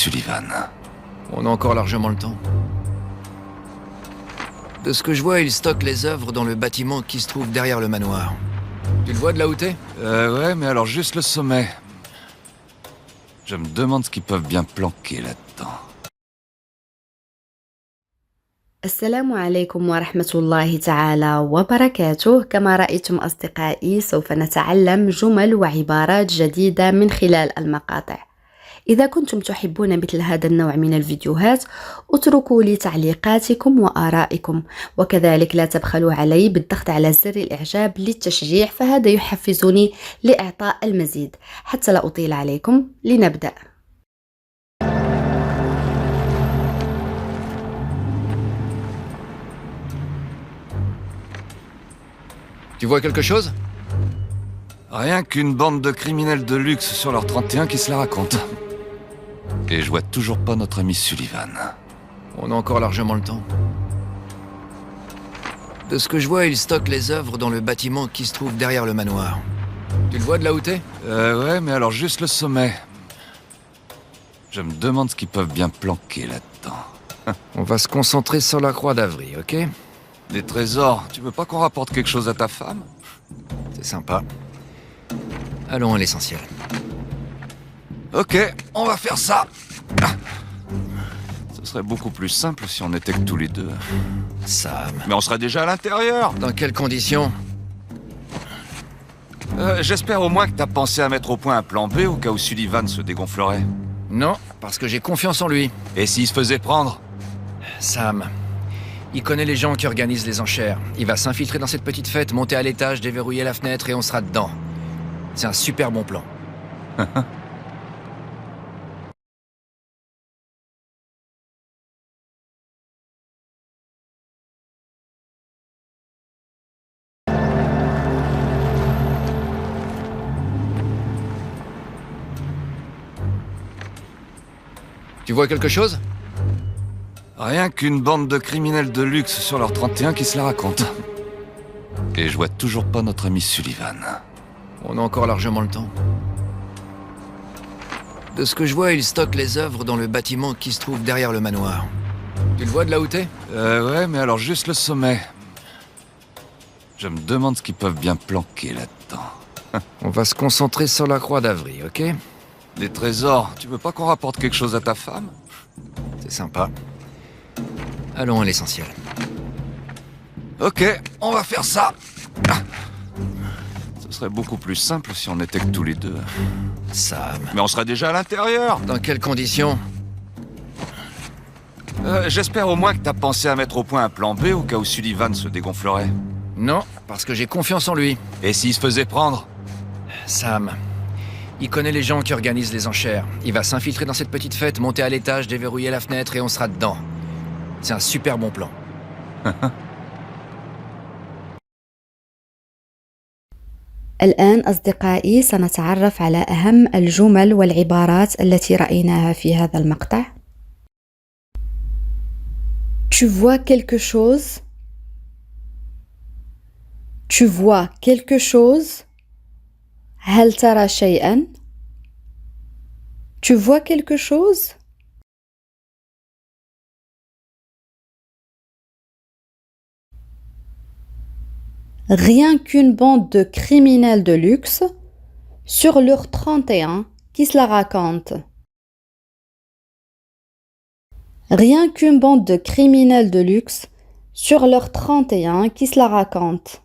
Sullivan. On a encore largement le temps. De ce que je vois, ils stockent les œuvres dans le bâtiment qui se trouve derrière le manoir. Tu le vois de là où t'es? Ouais, mais alors juste le sommet. Je me demande ce qu'ils peuvent bien planquer là-dedans. السلام عليكم ورحمة الله تعالى وبركاته. كما رأيتم أصدقائي سوف نتعلم جمل وعبارات جديدة من خلال المقاطع. إذا كنتم تحبون مثل هذا النوع من الفيديوهات اتركوا لي تعليقاتكم وآرائكم، وكذلك لا تبخلوا علي بالضغط على زر الإعجاب للتشجيع، فهذا يحفزني لإعطاء المزيد. حتى لا أطيل عليكم لنبدأ. Tu vois quelque chose? Rien qu'une bande de criminels de luxe sur leur 31 qui se la raconte. Et je vois toujours pas notre ami Sullivan. On a encore largement le temps. De ce que je vois, ils stockent les œuvres dans le bâtiment qui se trouve derrière le manoir. Tu le vois de là où t'es? Ouais, mais alors juste le sommet. Je me demande ce qu'ils peuvent bien planquer là-dedans. On va se concentrer sur la croix d'Avry, ok? Des trésors, tu veux pas qu'on rapporte quelque chose à ta femme? C'est sympa. Allons à l'essentiel. Ok, on va faire ça. Ce serait beaucoup plus simple si on était que tous les deux. Sam. Mais on serait déjà à l'intérieur. Dans quelles conditions? J'espère au moins que t'as pensé à mettre au point un plan B au cas où Sullivan se dégonflerait. Non, parce que j'ai confiance en lui. Et s'il se faisait prendre? Sam. Il connaît les gens qui organisent les enchères. Il va s'infiltrer dans cette petite fête, monter à l'étage, déverrouiller la fenêtre et on sera dedans. C'est un super bon plan. Tu vois quelque chose? Rien qu'une bande de criminels de luxe sur leur 31 qui se la raconte. Et je vois toujours pas notre ami Sullivan. On a encore largement le temps. De ce que je vois, ils stockent les œuvres dans le bâtiment qui se trouve derrière le manoir. Tu le vois de là où t'es? Ouais, mais alors juste le sommet. Je me demande ce qu'ils peuvent bien planquer là-dedans. On va se concentrer sur la croix d'Avry, ok? Des trésors, tu veux pas qu'on rapporte quelque chose à ta femme? C'est sympa. Allons à l'essentiel. Ok, on va faire ça. Ce serait beaucoup plus simple si on était que tous les deux. Sam. Mais on serait déjà à l'intérieur. Dans quelles conditions? J'espère au moins que t'as pensé à mettre au point un plan B au cas où Sullivan se dégonflerait. Non, parce que j'ai confiance en lui. Et s'il se faisait prendre? Sam. Il connaît les gens qui organisent les enchères. Il va s'infiltrer dans cette petite fête, monter à l'étage, déverrouiller la fenêtre et on sera dedans. C'est un super bon plan. الآن أصدقائي سنتعرف على أهم الجمل والعبارات التي رأيناها في هذا المقطع. Tu vois quelque chose? Tu vois quelque chose? هل ترى شيئا؟ Tu vois quelque chose? Rien qu'une bande de criminels de luxe sur leur 31 qui se la raconte. Rien qu'une bande de criminels de luxe sur leur 31 qui se la raconte.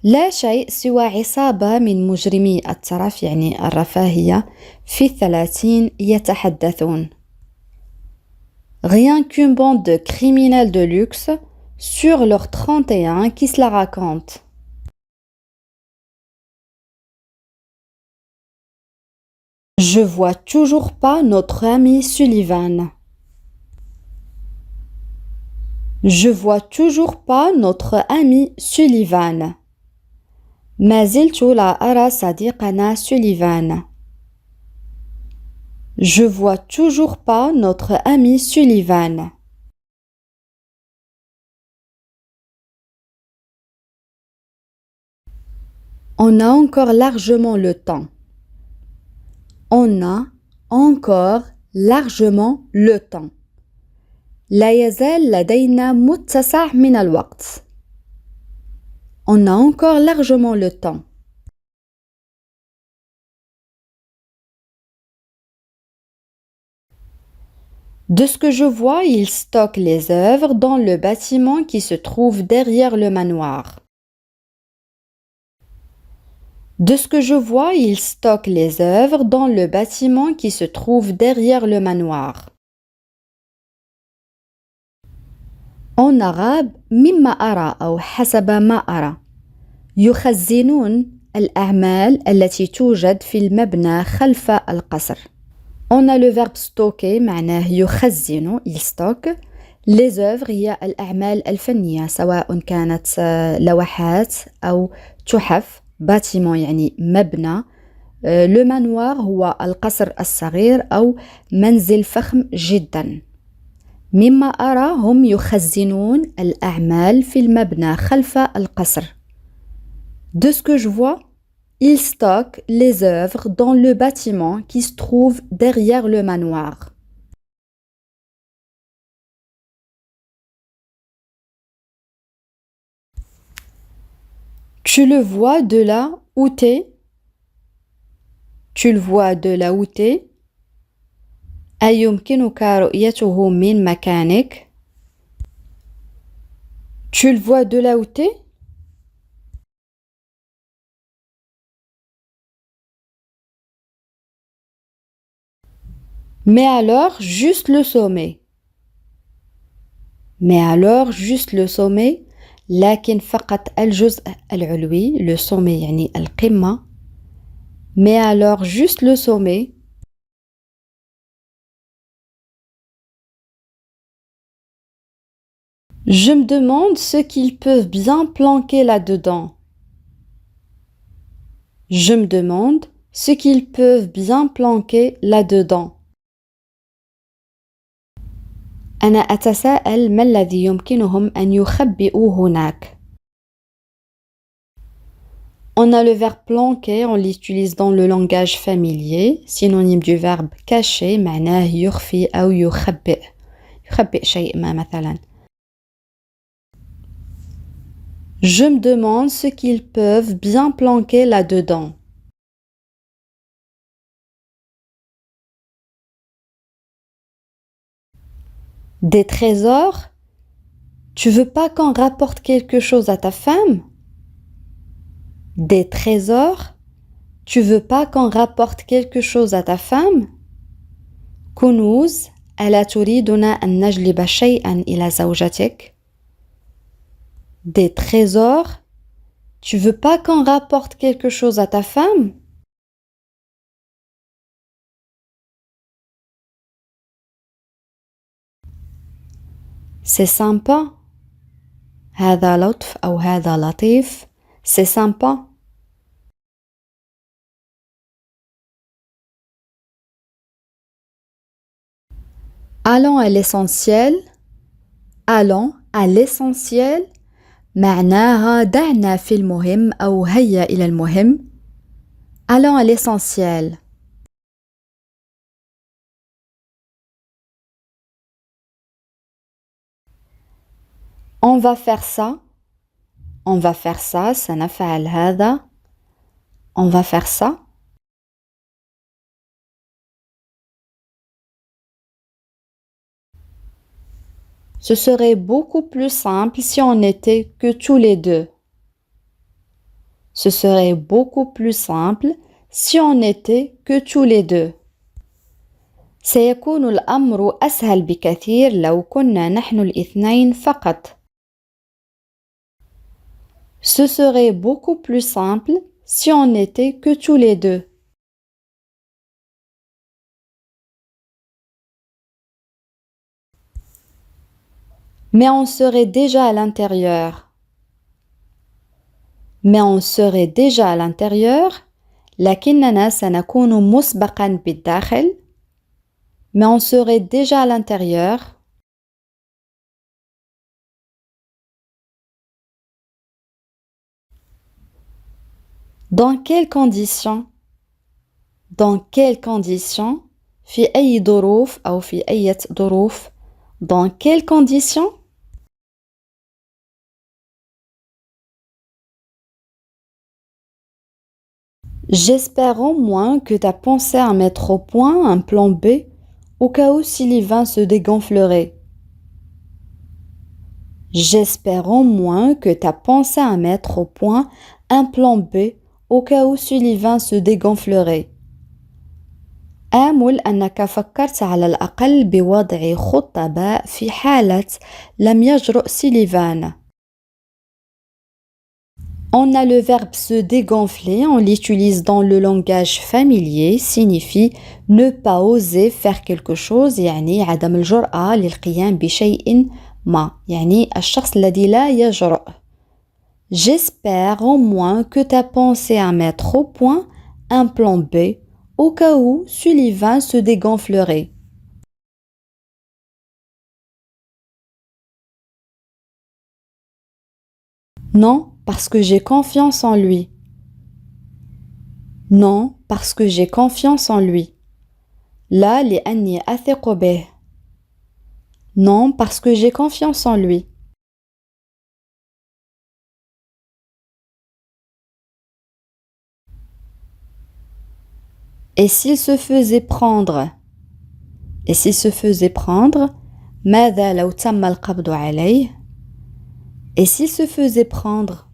لا شيء سوى عصابة من مجرمي الترف يعني الرفاهية في 30 يتحدثون. Rien qu'une bande de criminels de luxe sur leur 31 qui se la raconte. Je vois toujours pas notre ami Sullivan. Je vois toujours pas notre ami Sullivan. ما زلت لا أرى صديقنا سوليفان. Je vois toujours pas notre ami Sullivan. On a encore largement le temps. On a encore largement le temps. لا يزال لدينا متسع من الوقت. On a encore largement le temps. De ce que je vois, il stocke les œuvres dans le bâtiment qui se trouve derrière le manoir. De ce que je vois, il stocke les œuvres dans le bâtiment qui se trouve derrière le manoir. En arabe, مما أرى أو حسب ما أرى يخزنون الأعمال التي توجد في المبنى خلف القصر. On a le verbe stocker معناه يخزن il stocke les œuvres هي الأعمال الفنية سواء كانت لوحات أو تحف bâtiment يعني مبنى le manoir هو القصر الصغير أو منزل فخم جدا. مما أرى هم يخزنون الأعمال في المبنى خلف القصر. De ce que je vois, ils stockent les œuvres dans le bâtiment qui se trouve derrière le manoir. Tu le vois de là où t'es. Tu le vois de là où t'es. أيمكنك رؤيته من مكانك. Tu le vois de là où t'es. Mais alors, juste le sommet. Mais alors, juste le sommet. لكن فقط الجزء العلوي. Le sommet يعني القمة. Mais alors, juste le sommet. Je me demande ce qu'ils peuvent bien planquer là-dedans. Je me demande ce qu'ils peuvent bien planquer là-dedans. أنا أتساءل ما الذي يمكنهم أن يخبئوا هناك. On a le verbe planquer, on l'utilise dans le langage familier, synonyme du verbe cacher, معناه يخفي أو يخبئ. يخبئ شيء ما مثلا. Je me demande ce qu'ils peuvent bien planquer là-dedans. Des trésors? Tu veux pas qu'on rapporte quelque chose à ta femme? Des trésors? Tu veux pas qu'on rapporte quelque chose à ta femme? كنوز ألا تريدنا أن نجلب شيئا إلى زوجتك؟ Des trésors? Tu veux pas qu'on rapporte quelque chose à ta femme? C'est sympa. هذا لطف أو هذا لطيف. C'est sympa. Allons à l'essentiel. Allons à l'essentiel. معناها دعنا في المهم أو هيا إلى المهم. Allons à l'essentiel. On va faire ça. On va faire ça. سنفعل هذا. On va faire ça. Ce serait beaucoup plus simple si on n'était que tous les deux. Ce serait beaucoup plus simple si on n'était que tous les deux. سيكون الأمر أسهل بكثير لو كنا نحن الاثنين فقط. Ce serait beaucoup plus simple si on n'était que tous les deux. Mais on serait déjà à l'intérieur. Mais on serait déjà à l'intérieur. لكننا سنكون مسبقا بالداخل. Mais on serait déjà à l'intérieur. Dans quelles conditions? Dans quelles conditions? في أي ظروف أو في أي ظروف. Dans quelles conditions? J'espère au moins que tu as pensé à mettre au point un plan B au cas où Sullivan se dégonflerait. J'espère au moins que tu as pensé à mettre au point un plan B au cas où Sullivan se dégonflerait. آمل أنك فكرت على الأقل بوضع خطة ب في حالة لم يجرؤ سيليفان. On a le verbe se dégonfler, on l'utilise dans le langage familier, signifie ne pas oser faire quelque chose, يعني عدم الجرأة للقيام بشيء ما، يعني الشخص الذي لا يجرؤ. J'espère au moins que tu as pensé à mettre au point un plan B au cas où Sullivan se dégonflerait. Non, parce que j'ai confiance en lui. Non, parce que j'ai confiance en lui. لا لأني أثق به. Non, parce que j'ai confiance en lui. Et s'il se faisait prendre? Et s'il se faisait prendre? ماذا لو تم القبض عليه? Et s'il se faisait prendre?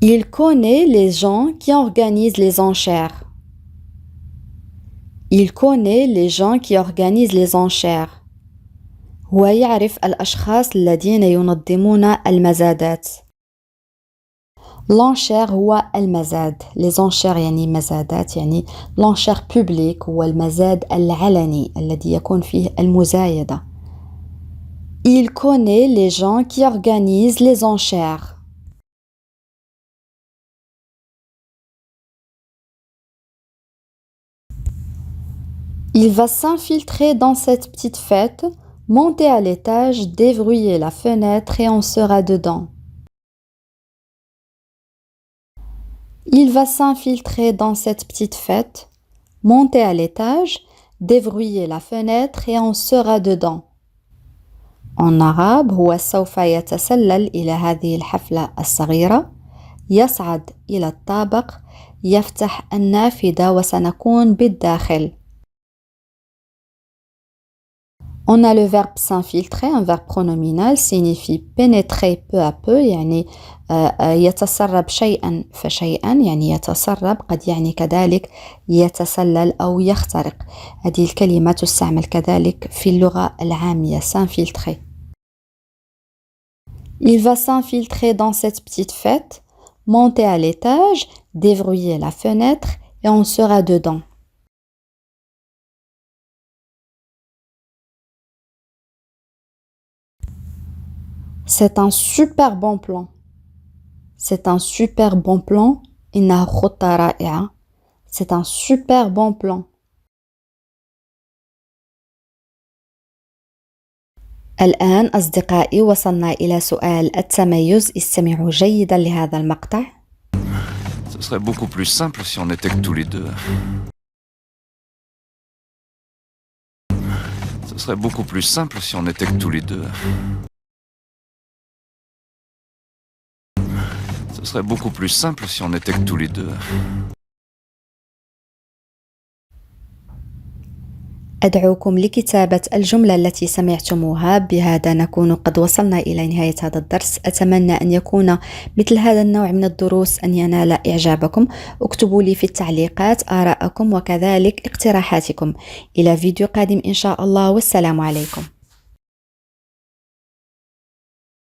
Il connaît les gens qui organisent les enchères. Il connaît les gens qui organisent les enchères. هو يعرف الأشخاص الذين ينظمون المزادات. L'enchère هو المزاد. Les enchères يعني مزادات، يعني l'enchère publique هو المزاد العلني الذي يكون فيه المزايدة. Il connaît les gens qui organisent les enchères. Il va s'infiltrer dans cette petite fête, monter à l'étage, déverrouiller la fenêtre et on sera dedans. Il va s'infiltrer dans cette petite fête, monter à l'étage, déverrouiller la fenêtre et on sera dedans. En arabe هو سوف يتسلل إلى هذه الحفلة الصغيرة، يصعد إلى الطابق، يفتح النافذة وسنكون بالداخل. On a le verbe s'infiltrer, un verbe pronominal, signifie pénétrer peu à peu، يعني يتسرب شيئا فشيئا، يعني يتسرب، قد يعني كذلك يتسلل أو يخترق. هذه الكلمة تستعمل كذلك في اللغة العامية، s'infiltrer. Il va s'infiltrer dans cette petite fête, monter à l'étage, déverrouiller la fenêtre et on sera dedans. C'est un super bon plan. C'est un super bon plan. إنها خطة رائعة. C'est un super bon plan. الآن أصدقائي وصلنا إلى سؤال التميز. استمعوا جيدا لهذا المقطع. Ce serait beaucoup plus simple si on était que tous les deux. Ce serait beaucoup plus simple si on était que tous les deux. Ce serait beaucoup plus simple si on était que tous les deux. أدعوكم لكتابة الجملة التي سمعتموها. بهذا نكون قد وصلنا إلى نهاية هذا الدرس. أتمنى أن يكون مثل هذا النوع من الدروس أن ينال إعجابكم. اكتبوا لي في التعليقات آراءكم وكذلك اقتراحاتكم. إلى فيديو قادم إن شاء الله، والسلام عليكم.